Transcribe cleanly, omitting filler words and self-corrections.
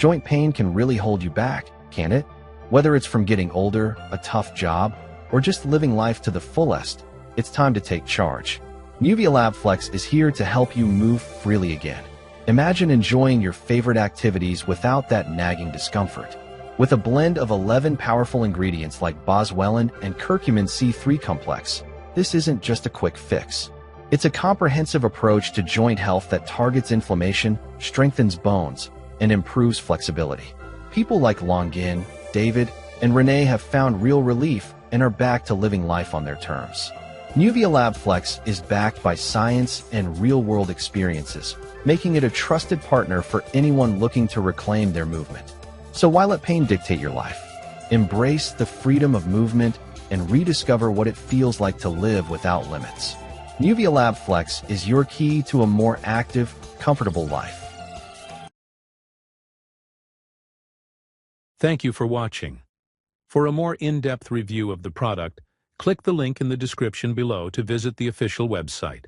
Joint pain can really hold you back, can't it? Whether it's from getting older, a tough job, or just living life to the fullest, it's time to take charge. NuviaLab Flex is here to help you move freely again. Imagine enjoying your favorite activities without that nagging discomfort. With a blend of 11 powerful ingredients like boswellia and curcumin C3 complex, this isn't just a quick fix. It's a comprehensive approach to joint health that targets inflammation, strengthens bones, and improves flexibility. People like Longin, David, and Renee have found real relief and are back to living life on their terms. NuviaLab Flex is backed by science and real-world experiences, making it a trusted partner for anyone looking to reclaim their movement. So why let pain dictate your life? Embrace the freedom of movement and rediscover what it feels like to live without limits. NuviaLab Flex is your key to a more active, comfortable life. Thank you for watching. For a more in-depth review of the product, click the link in the description below to visit the official website.